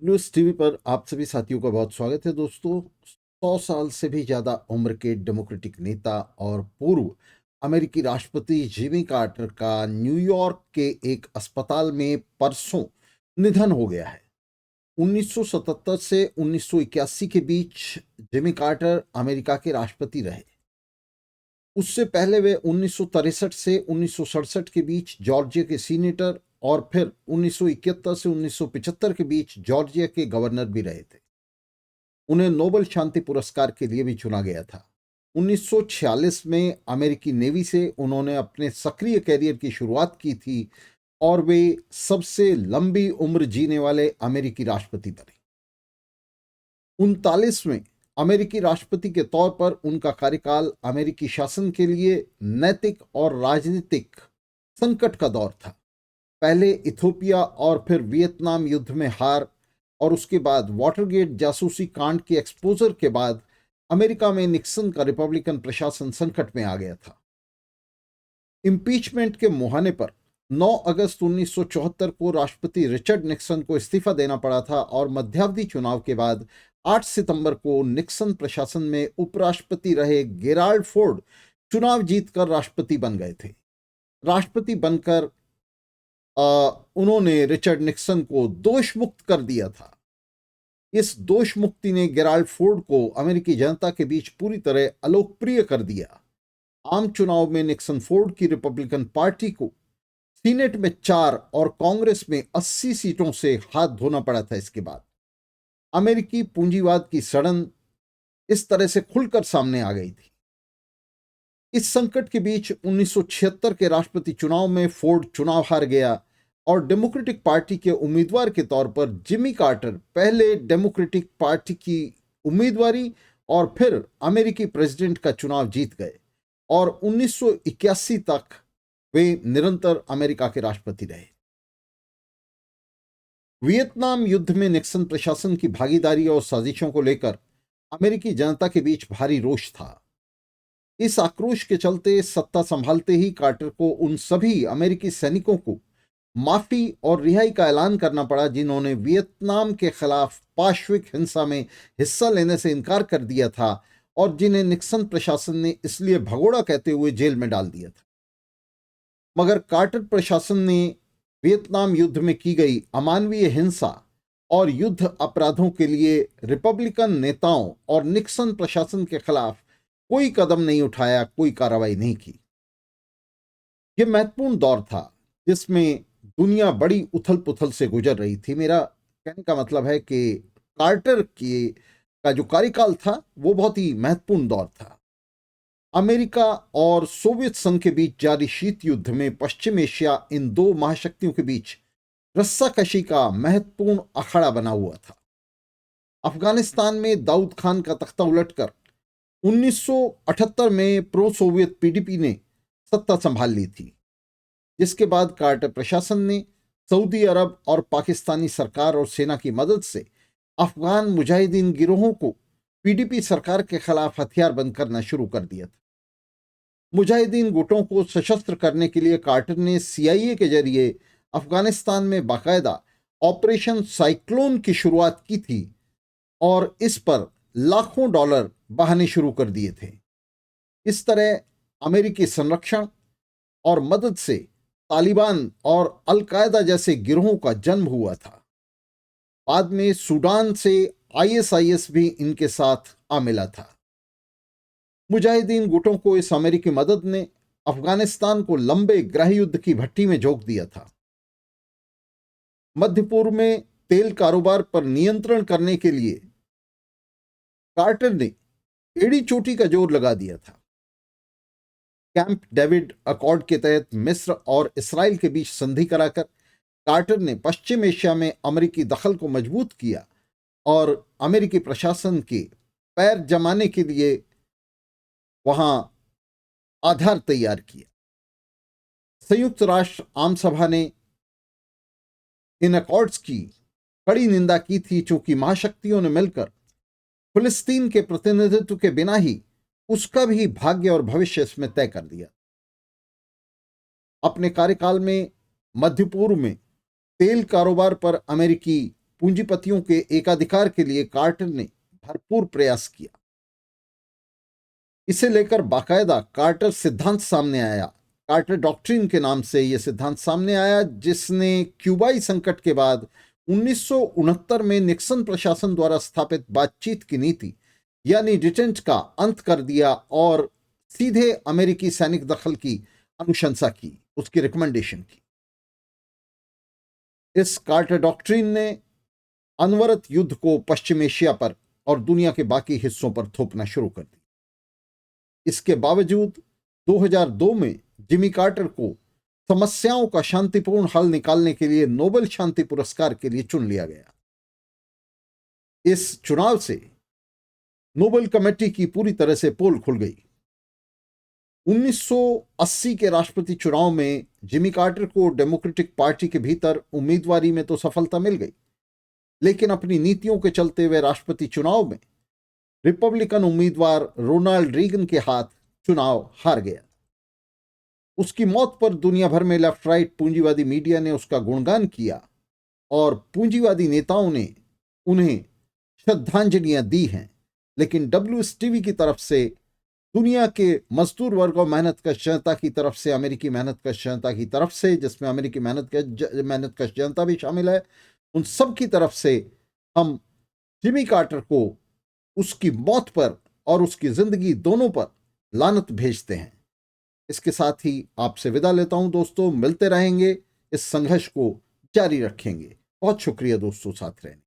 WS TV पर आप सभी साथियों का बहुत स्वागत है दोस्तों। 100 साल से भी ज्यादा उम्र के डेमोक्रेटिक नेता और पूर्व अमेरिकी राष्ट्रपति जिमी कार्टर का न्यूयॉर्क के एक अस्पताल में परसों निधन हो गया है। 1977 से 1981 के बीच जिमी कार्टर अमेरिका के राष्ट्रपति रहे। उससे पहले वे 1963 से 1967 के बीच जॉर्जिया के सीनेटर और फिर 1971 से 1975 के बीच जॉर्जिया के गवर्नर भी रहे थे। उन्हें नोबेल शांति पुरस्कार के लिए भी चुना गया था। 1946 में अमेरिकी नेवी से उन्होंने अपने सक्रिय कैरियर की शुरुआत की थी और वे सबसे लंबी उम्र जीने वाले अमेरिकी राष्ट्रपति बने। 39वें अमेरिकी राष्ट्रपति के तौर पर उनका कार्यकाल अमेरिकी शासन के लिए नैतिक और राजनीतिक संकट का दौर था। पहले इथियोपिया और फिर वियतनाम युद्ध में हार और उसके बाद वाटरगेट जासूसी कांड के एक्सपोजर के बाद अमेरिका में निक्सन का रिपब्लिकन प्रशासन संकट में आ गया था। इम्पीचमेंट के मुहाने पर 9 अगस्त 1974 को राष्ट्रपति रिचर्ड निक्सन को इस्तीफा देना पड़ा था और मध्यावधि चुनाव के बाद 8 सितंबर को निक्सन प्रशासन में उपराष्ट्रपति रहे गेराल्ड फोर्ड चुनाव जीतकर राष्ट्रपति बन गए थे। राष्ट्रपति बनकर उन्होंने रिचर्ड निक्सन को दोष मुक्त कर दिया था। इस दोष मुक्ति ने गेराल्ड फोर्ड को अमेरिकी जनता के बीच पूरी तरह अलोकप्रिय कर दिया। आम चुनाव में निक्सन फोर्ड की रिपब्लिकन पार्टी को सीनेट में 4 और कांग्रेस में 80 सीटों से हाथ धोना पड़ा था। इसके बाद अमेरिकी पूंजीवाद की सड़न इस तरह से खुलकर सामने आ गई थी। इस संकट के बीच 1976 के राष्ट्रपति चुनाव में फोर्ड चुनाव हार गया और डेमोक्रेटिक पार्टी के उम्मीदवार के तौर पर जिमी कार्टर पहले डेमोक्रेटिक पार्टी की उम्मीदवारी और फिर अमेरिकी प्रेसिडेंट का चुनाव जीत गए और 1981 तक वे निरंतर अमेरिका के राष्ट्रपति रहे। वियतनाम युद्ध में निक्सन प्रशासन की भागीदारी और साजिशों को लेकर अमेरिकी जनता के बीच भारी रोष था। इस आक्रोश के चलते सत्ता संभालते ही कार्टर को उन सभी अमेरिकी सैनिकों को माफी और रिहाई का ऐलान करना पड़ा जिन्होंने वियतनाम के खिलाफ पाशविक हिंसा में हिस्सा लेने से इनकार कर दिया था और जिन्हें निक्सन प्रशासन ने इसलिए भगोड़ा कहते हुए जेल में डाल दिया था। मगर कार्टर प्रशासन ने वियतनाम युद्ध में की गई अमानवीय हिंसा और युद्ध अपराधों के लिए रिपब्लिकन नेताओं और निक्सन प्रशासन के खिलाफ कोई कदम नहीं उठाया, कोई कार्रवाई नहीं की। यह महत्वपूर्ण दौर था जिसमें दुनिया बड़ी उथल पुथल से गुजर रही थी। मेरा कहने का मतलब है कि कार्टर का जो कार्यकाल था वो बहुत ही महत्वपूर्ण दौर था। अमेरिका और सोवियत संघ के बीच जारी शीत युद्ध में पश्चिम एशिया इन दो महाशक्तियों के बीच रस्साकशी का महत्वपूर्ण अखाड़ा बना हुआ था। अफगानिस्तान में दाऊद खान का तख्ता उलटकर 1978 में प्रो सोवियत पीडीपी ने सत्ता संभाल ली थी, जिसके बाद कार्टर प्रशासन ने सऊदी अरब और पाकिस्तानी सरकार और सेना की मदद से अफगान मुजाहिदीन गिरोहों को पीडीपी सरकार के खिलाफ हथियार बंद करना शुरू कर दिया था। मुजाहिदीन गुटों को सशस्त्र करने के लिए कार्टर ने CIA के जरिए अफगानिस्तान में बाकायदा ऑपरेशन साइक्लोन की शुरुआत की थी और इस पर लाखों डॉलर बहाने शुरू कर दिए थे। इस तरह अमेरिकी संरक्षण और मदद से तालिबान और अल-कायदा जैसे गिरोहों का जन्म हुआ था। बाद में सूडान से ISIS भी इनके साथ आ मिला था। मुजाहिदीन गुटों को इस अमेरिकी मदद ने अफगानिस्तान को लंबे गृह युद्ध की भट्टी में झोंक दिया था। मध्य पूर्व में तेल कारोबार पर नियंत्रण करने के लिए कार्टर ने एड़ी चोटी का जोर लगा दिया था। कैंप डेविड अकॉर्ड के तहत मिस्र और इस्राइल के बीच संधि कराकर कार्टर ने पश्चिम एशिया में अमेरिकी दखल को मजबूत किया और अमेरिकी प्रशासन के पैर जमाने के लिए वहां आधार तैयार किया। संयुक्त राष्ट्र आम सभा ने इन अकॉर्ड्स की कड़ी निंदा की थी, चूंकि महाशक्तियों ने मिलकर फिलिस्तीन के प्रतिनिधित्व के बिना ही उसका भी भाग्य और भविष्य इसमें तय कर दिया। अपने कार्यकाल में मध्य पूर्व में तेल कारोबार पर अमेरिकी पूंजीपतियों के एकाधिकार के लिए कार्टर ने भरपूर प्रयास किया। इसे लेकर बाकायदा कार्टर सिद्धांत सामने आया। कार्टर डॉक्ट्रिन के नाम से यह सिद्धांत सामने आया, जिसने क्यूबाई संकट के बाद 1969 में निक्सन प्रशासन द्वारा स्थापित बातचीत की नीति यानी डिटेंट का अंत कर दिया और सीधे अमेरिकी सैनिक दखल की अनुशंसा की, उसकी रिकमेंडेशन की। इस कार्टर डॉक्ट्रिन ने अनवरत युद्ध को पश्चिम एशिया पर और दुनिया के बाकी हिस्सों पर थोपना शुरू कर दिया। इसके बावजूद 2002 में जिमी कार्टर को समस्याओं का शांतिपूर्ण हल निकालने के लिए नोबेल शांति पुरस्कार के लिए चुन लिया गया। इस चुनाव से नोबेल कमेटी की पूरी तरह से पोल खुल गई। 1980 के राष्ट्रपति चुनाव में जिमी कार्टर को डेमोक्रेटिक पार्टी के भीतर उम्मीदवारी में तो सफलता मिल गई, लेकिन अपनी नीतियों के चलते वे राष्ट्रपति चुनाव में रिपब्लिकन उम्मीदवार रोनाल्ड रीगन के हाथ चुनाव हार गया। उसकी मौत पर दुनिया भर में लेफ्ट राइट पूंजीवादी मीडिया ने उसका गुणगान किया और पूंजीवादी नेताओं ने उन्हें श्रद्धांजलियां दी हैं, लेकिन WSTV की तरफ से, दुनिया के मजदूर वर्ग और मेहनतकश जनता की तरफ से, अमेरिकी मेहनतकश जनता की तरफ से, जिसमें अमेरिकी मेहनतकश जनता भी शामिल है, उन सब की तरफ से हम जिमी कार्टर को उसकी मौत पर और उसकी जिंदगी दोनों पर लानत भेजते हैं। इसके साथ ही आपसे विदा लेता हूं दोस्तों, मिलते रहेंगे, इस संघर्ष को जारी रखेंगे। बहुत शुक्रिया दोस्तों साथ रहने।